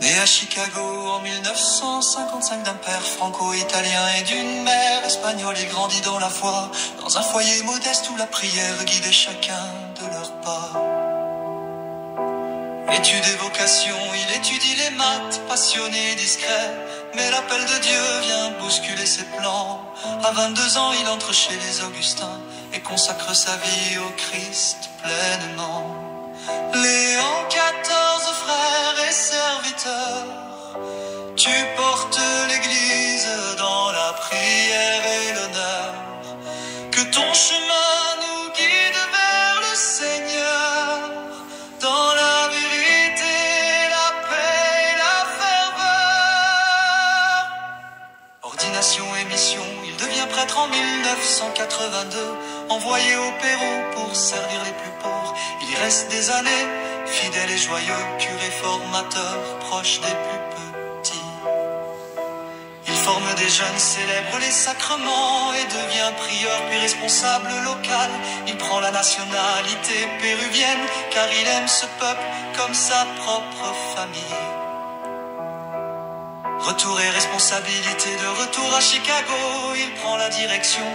Né à Chicago en 1955 d'un père franco-italien et d'une mère espagnole, il grandit dans la foi, dans un foyer modeste où la prière guidait chacun de leurs pas. Études et vocation, il étudie les maths, passionné et discret, mais l'appel de Dieu vient bousculer ses plans. À 22 ans, il entre chez les Augustins et consacre sa vie au Christ pleinement. Léon XIV, frère et serviteur, tu portes l'Église dans la prière et l'honneur. Que ton chemin nous guide vers le Seigneur, dans la vérité, la paix et la ferveur. Ordination et mission, il devient prêtre en 1982, envoyé au Pérou pour servir les plus pauvres. Il y reste des années, fidèle et joyeux, curé formateur, proche des plus petits. Il forme des jeunes, célèbre les sacrements et devient prieur puis responsable local. Il prend la nationalité péruvienne car il aime ce peuple comme sa propre famille. Retour et responsabilité, de retour à Chicago, il prend la direction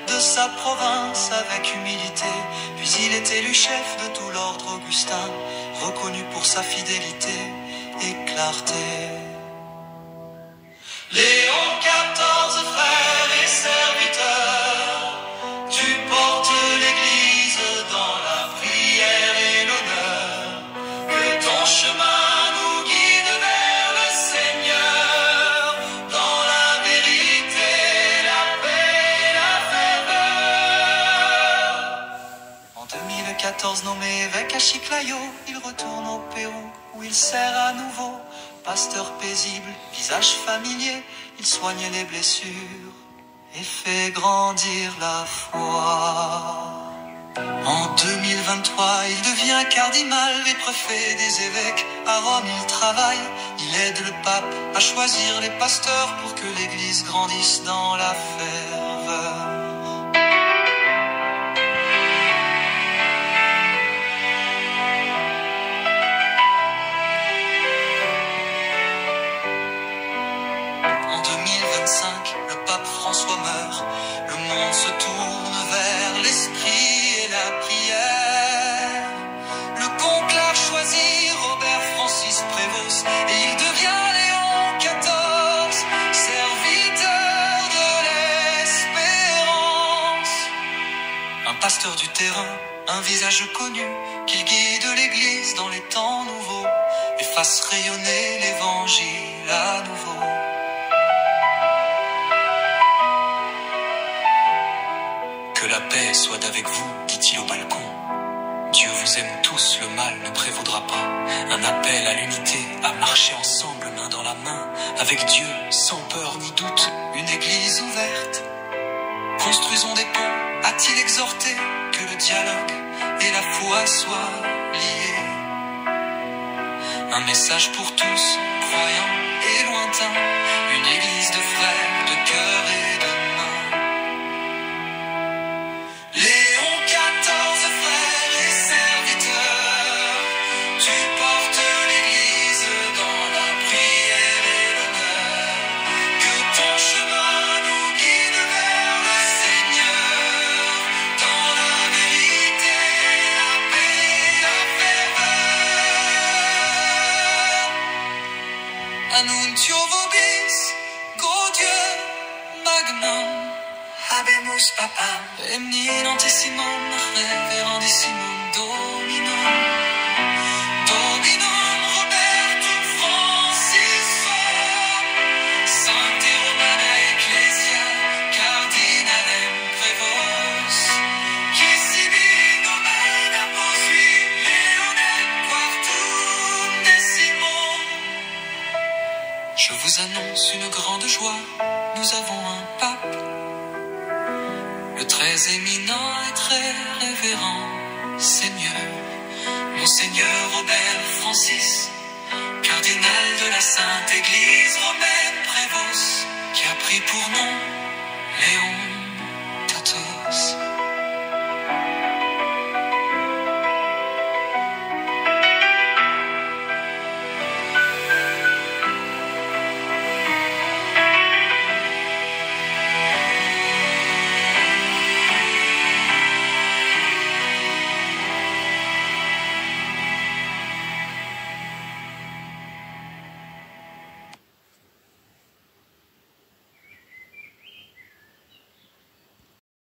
de sa province avec humilité. Puis il est élu chef de tout l'ordre augustin, reconnu pour sa fidélité et clarté. Léon XIV, frère et serviteur, tu portes l'Église dans la prière et l'honneur. Que ton chemin nous guide vers le Seigneur, dans la vérité, la paix et la ferveur. En 2014, nommé évêque à Chiclayo, il retourne au Pérou où il sert à nouveau. Pasteur paisible, visage familier, il soigne les blessures et fait grandir la foi. En 2023, il devient cardinal et préfet des évêques. À Rome, il travaille, il aide le pape à choisir les pasteurs pour que l'Église grandisse dans la ferveur. Le pape François meurt, le monde se tourne vers l'esprit et la prière. Le conclave choisit Robert Francis Prévost et il devient Léon XIV, serviteur de l'espérance. Un pasteur du terrain, un visage connu, qu'il guide l'Église dans les temps nouveaux et fasse rayonner l'Évangile à nouveau. Que la paix soit avec vous, dit-il au balcon. Dieu vous aime tous, le mal ne prévaudra pas. Un appel à l'unité, à marcher ensemble, main dans la main, avec Dieu, sans peur ni doute. Une église ouverte, construisons des ponts, a-t-il exhorté, que le dialogue et la foi soient liés. Un message pour tous, croyants et lointains, une église de frères, de cœur et de main. Léon XIV, frère et serviteur, tu portes l'Église dans la prière et l'honneur. Que ton chemin nous guide vers le Seigneur, dans la vérité, la paix et la ferveur. Annuncio vobis, Dieu magnum, habemus papam, eminentissimum, reverendissimum Dominum. Dominum Robertum Francisum, Sancte Romana Ecclesia, Cardinalem Prévos, qui sibi nomen apposui Leonem quartum decimum. Je vous annonce une grande joie, nous avons un pape, le très éminent et très révérend Seigneur, Monseigneur Robert Francis, cardinal de la Sainte Église romaine Prévost, qui a pris pour nom Léon XIV.